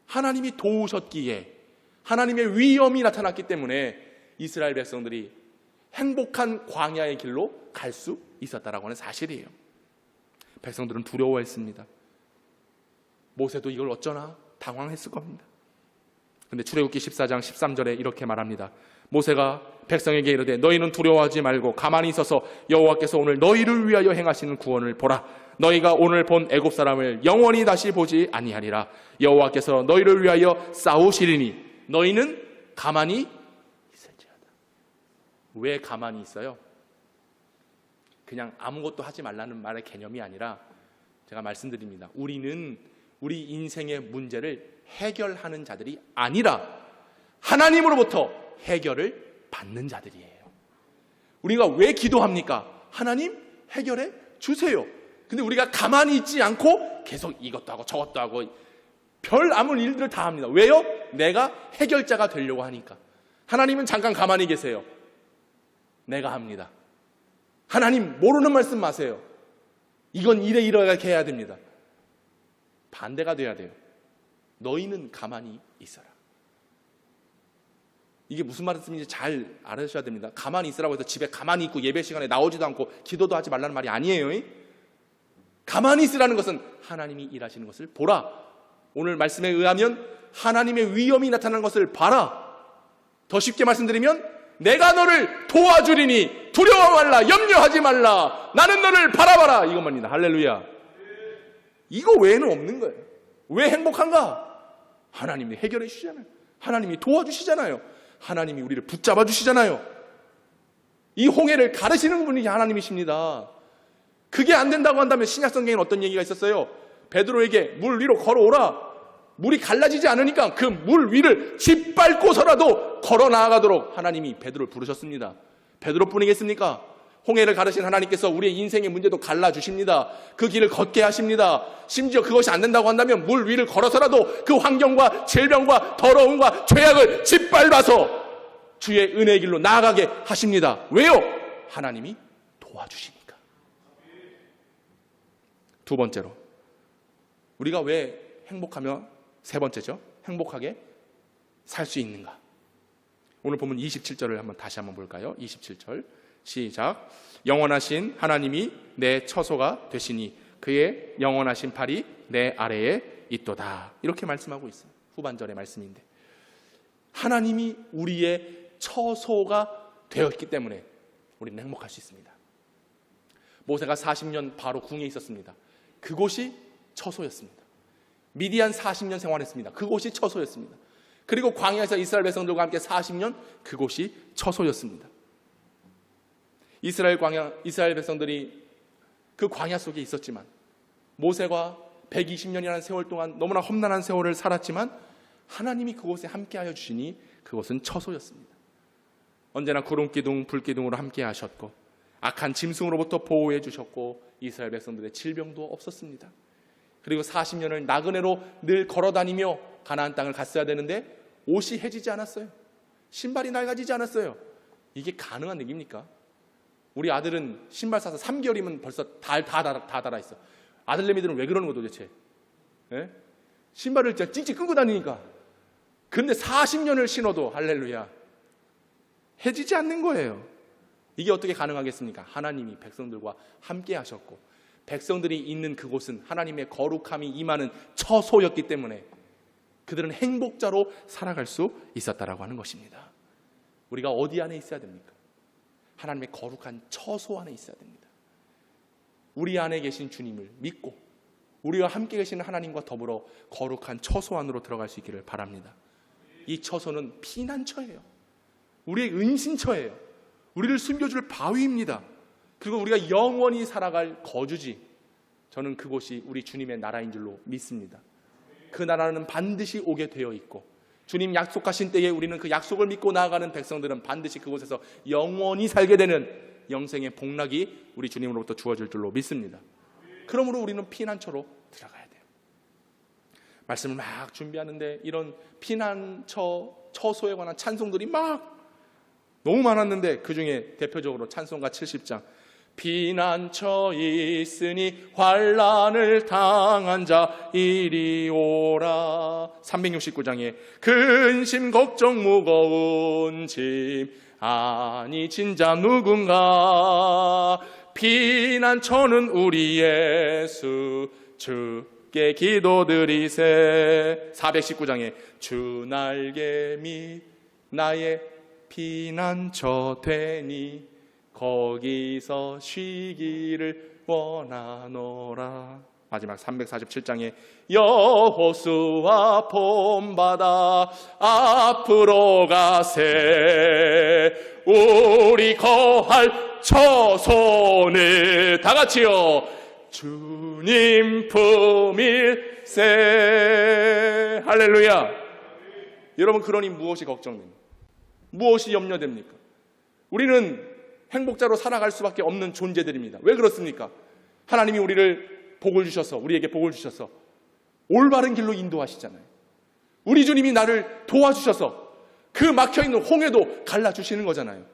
하나님이 도우셨기에 하나님의 위엄이 나타났기 때문에 이스라엘 백성들이 행복한 광야의 길로 갈 수 있었다라고 하는 사실이에요. 백성들은 두려워했습니다. 모세도 이걸 어쩌나 당황했을 겁니다. 그런데 출애굽기 14장 13절에 이렇게 말합니다. 모세가 백성에게 이르되 너희는 두려워하지 말고 가만히 있어서 여호와께서 오늘 너희를 위하여 행하시는 구원을 보라. 너희가 오늘 본 애굽 사람을 영원히 다시 보지 아니하리라. 여호와께서 너희를 위하여 싸우시리니 너희는 가만히 있을지어다. 왜 가만히 있어요? 그냥 아무것도 하지 말라는 말의 개념이 아니라 제가 말씀드립니다. 우리는 우리 인생의 문제를 해결하는 자들이 아니라 하나님으로부터 해결을 받는 자들이에요. 우리가 왜 기도합니까? 하나님 해결해 주세요. 근데 우리가 가만히 있지 않고 계속 이것도 하고 저것도 하고 별 아무 일들을 다 합니다. 왜요? 내가 해결자가 되려고 하니까. 하나님은 잠깐 가만히 계세요. 내가 합니다. 하나님 모르는 말씀 마세요. 이건 이렇게 해야 됩니다. 반대가 돼야 돼요. 너희는 가만히 있어라. 이게 무슨 말씀인지 잘 알으셔야 됩니다. 가만히 있으라고 해서 집에 가만히 있고 예배 시간에 나오지도 않고 기도도 하지 말라는 말이 아니에요. 가만히 있으라는 것은 하나님이 일하시는 것을 보라. 오늘 말씀에 의하면 하나님의 위엄이 나타나는 것을 봐라. 더 쉽게 말씀드리면 내가 너를 도와주리니 두려워 말라, 염려하지 말라, 나는 너를 바라봐라, 이것만입니다. 할렐루야. 이거 외에는 없는 거예요. 왜 행복한가? 하나님이 해결해 주시잖아요. 하나님이 도와주시잖아요. 하나님이 우리를 붙잡아 주시잖아요. 이 홍해를 가르시는 분이 하나님이십니다. 그게 안 된다고 한다면 신약성경에는 어떤 얘기가 있었어요? 베드로에게 물 위로 걸어오라. 물이 갈라지지 않으니까 그 물 위를 짓밟고서라도 걸어 나아가도록 하나님이 베드로를 부르셨습니다. 베드로뿐이겠습니까? 홍해를 가르신 하나님께서 우리의 인생의 문제도 갈라주십니다. 그 길을 걷게 하십니다. 심지어 그것이 안 된다고 한다면 물 위를 걸어서라도 그 환경과 질병과 더러움과 죄악을 짓밟아서 주의 은혜의 길로 나아가게 하십니다. 왜요? 하나님이 도와주시니까. 두 번째로, 우리가 왜 행복하며, 세 번째죠, 행복하게 살 수 있는가? 오늘 보면 27절을 다시 한번 볼까요? 27절 시작. 영원하신 하나님이 내 처소가 되시니 그의 영원하신 팔이 내 아래에 있도다. 이렇게 말씀하고 있어요. 후반절의 말씀인데, 하나님이 우리의 처소가 되었기 때문에 우리는 행복할 수 있습니다. 모세가 40년 바로 궁에 있었습니다. 그곳이 처소였습니다. 미디안 40년 생활했습니다. 그곳이 처소였습니다. 그리고 광야에서 이스라엘 백성들과 함께 40년, 그곳이 처소였습니다. 이스라엘 백성들이 그 광야 속에 있었지만, 모세가 120년이라는 세월 동안 너무나 험난한 세월을 살았지만 하나님이 그곳에 함께하여 주시니 그곳은 처소였습니다. 언제나 구름기둥 불기둥으로 함께 하셨고 악한 짐승으로부터 보호해 주셨고 이스라엘 백성들의 질병도 없었습니다. 그리고 40년을 나그네로 늘 걸어다니며 가나안 땅을 갔어야 되는데 옷이 해지지 않았어요. 신발이 낡아지지 않았어요. 이게 가능한 얘기입니까? 우리 아들은 신발 사서 3개월이면 벌써 다 달아 있어. 아들내미들은 왜 그러는 거 도대체? 예? 신발을 진짜 찡찡 끌고 다니니까. 그런데 40년을 신어도 할렐루야, 해지지 않는 거예요. 이게 어떻게 가능하겠습니까? 하나님이 백성들과 함께 하셨고 백성들이 있는 그곳은 하나님의 거룩함이 임하는 처소였기 때문에 그들은 행복자로 살아갈 수 있었다라고 하는 것입니다. 우리가 어디 안에 있어야 됩니까? 하나님의 거룩한 처소 안에 있어야 됩니다. 우리 안에 계신 주님을 믿고 우리와 함께 계시는 하나님과 더불어 거룩한 처소 안으로 들어갈 수 있기를 바랍니다. 이 처소는 피난처예요. 우리의 은신처예요. 우리를 숨겨줄 바위입니다. 그리고 우리가 영원히 살아갈 거주지, 저는 그곳이 우리 주님의 나라인 줄로 믿습니다. 그 나라는 반드시 오게 되어 있고 주님 약속하신 때에 우리는 그 약속을 믿고 나아가는 백성들은 반드시 그곳에서 영원히 살게 되는 영생의 복락이 우리 주님으로부터 주어질 줄로 믿습니다. 그러므로 우리는 피난처로 들어가야 돼요. 말씀을 막 준비하는데 이런 피난처, 처소에 관한 찬송들이 막 너무 많았는데 그 중에 대표적으로 찬송가 70장, 피난처 있으니 환난을 당한 자 이리 오라. 369장에 근심 걱정 무거운 짐 아니 진자 누군가, 피난처는 우리 예수 주께 기도드리세. 419장에 주 날개 밑 나의 피난처 되니 거기서 쉬기를 원하노라. 마지막 347장에 여호수아 본받아 앞으로 가세 우리 거할 처소는 다 같이요 주님 품일세. 할렐루야. 여러분, 그러니 무엇이 걱정됩니까? 무엇이 염려됩니까? 우리는 행복자로 살아갈 수밖에 없는 존재들입니다. 왜 그렇습니까? 하나님이 우리를 복을 주셔서, 우리에게 복을 주셔서 올바른 길로 인도하시잖아요. 우리 주님이 나를 도와주셔서 그 막혀있는 홍해도 갈라주시는 거잖아요.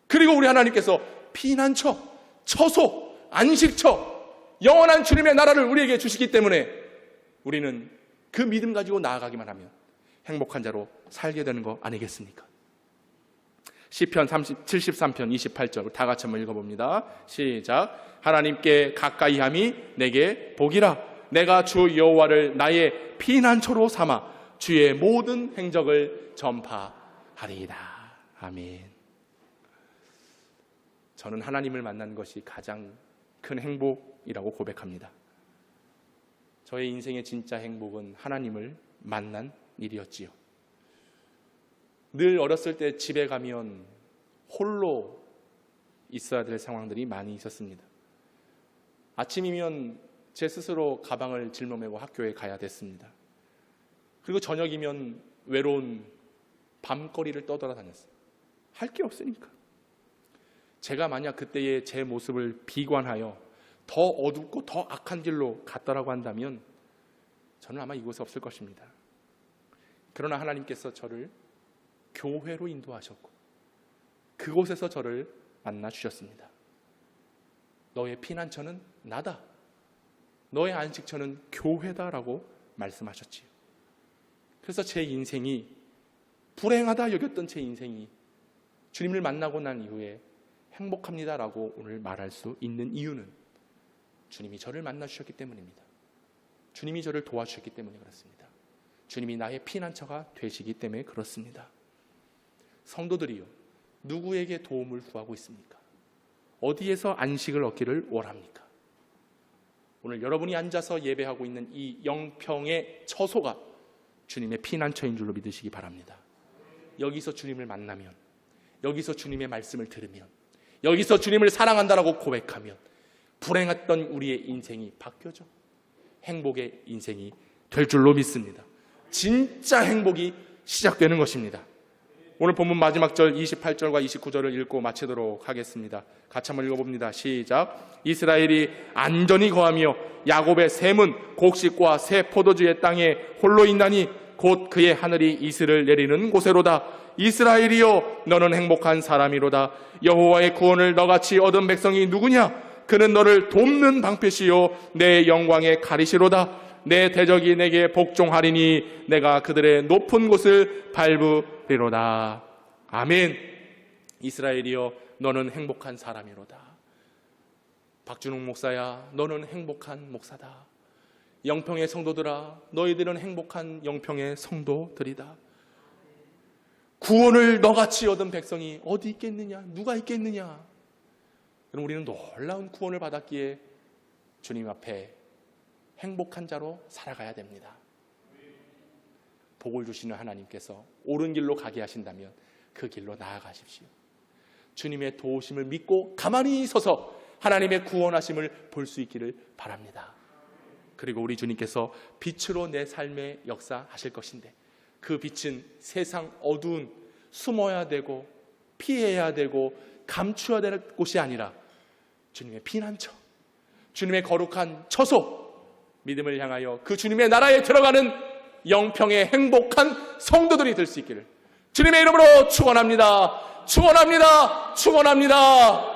그리고 우리 하나님께서 피난처, 처소, 안식처, 영원한 주님의 나라를 우리에게 주시기 때문에 우리는 그 믿음 가지고 나아가기만 하면 행복한 자로 살게 되는 거 아니겠습니까? 시편 73편 28절 다 같이 한번 읽어봅니다. 시작. 하나님께 가까이 함이 내게 복이라. 내가 주 여호와를 나의 피난처로 삼아 주의 모든 행적을 전파하리이다. 아멘. 저는 하나님을 만난 것이 가장 큰 행복이라고 고백합니다. 저의 인생의 진짜 행복은 하나님을 만난 일이었지요. 늘 어렸을 때 집에 가면 홀로 있어야 될 상황들이 많이 있었습니다. 아침이면 제 스스로 가방을 짊어매고 학교에 가야 됐습니다. 그리고 저녁이면 외로운 밤거리를 떠돌아다녔어요. 할 게 없으니까. 제가 만약 그때의 제 모습을 비관하여 더 어둡고 더 악한 길로 갔다라고 한다면 저는 아마 이곳에 없을 것입니다. 그러나 하나님께서 저를 교회로 인도하셨고 그곳에서 저를 만나 주셨습니다. 너의 피난처는 나다. 너의 안식처는 교회다라고 말씀하셨지요. 그래서 제 인생이 불행하다 여겼던 제 인생이 주님을 만나고 난 이후에 행복합니다라고 오늘 말할 수 있는 이유는 주님이 저를 만나 주셨기 때문입니다. 주님이 저를 도와주셨기 때문에 그렇습니다. 주님이 나의 피난처가 되시기 때문에 그렇습니다. 성도들이요, 누구에게 도움을 구하고 있습니까? 어디에서 안식을 얻기를 원합니까? 오늘 여러분이 앉아서 예배하고 있는 이 영평의 처소가 주님의 피난처인 줄로 믿으시기 바랍니다. 여기서 주님을 만나면, 여기서 주님의 말씀을 들으면, 여기서 주님을 사랑한다라고 고백하면 불행했던 우리의 인생이 바뀌어져 행복의 인생이 될 줄로 믿습니다. 진짜 행복이 시작되는 것입니다. 오늘 본문 마지막 절 28절과 29절을 읽고 마치도록 하겠습니다. 같이 한번 읽어봅니다. 시작. 이스라엘이 안전히 거하며 야곱의 샘은 곡식과 새 포도주의 땅에 홀로 있나니 곧 그의 하늘이 이슬을 내리는 곳에로다. 이스라엘이여 너는 행복한 사람이로다. 여호와의 구원을 너같이 얻은 백성이 누구냐? 그는 너를 돕는 방패시요 내 영광의 가리시로다. 내 대적이 내게 복종하리니 내가 그들의 높은 곳을 밟으리로다. 아멘. 이스라엘이여 너는 행복한 사람이로다. 박준웅 목사야 너는 행복한 목사다. 영평의 성도들아 너희들은 행복한 영평의 성도들이다. 구원을 너같이 얻은 백성이 어디 있겠느냐? 누가 있겠느냐? 그럼 우리는 놀라운 구원을 받았기에 주님 앞에 행복한 자로 살아가야 됩니다. 복을 주시는 하나님께서 옳은 길로 가게 하신다면 그 길로 나아가십시오. 주님의 도우심을 믿고 가만히 서서 하나님의 구원하심을 볼 수 있기를 바랍니다. 그리고 우리 주님께서 빛으로 내 삶에 역사하실 것인데 그 빛은 세상 어두운 숨어야 되고 피해야 되고 감추어야 될 곳이 아니라 주님의 피난처, 주님의 거룩한 처소, 믿음을 향하여 그 주님의 나라에 들어가는 영평의 행복한 성도들이 될 수 있기를 주님의 이름으로 축원합니다. 축원합니다. 축원합니다.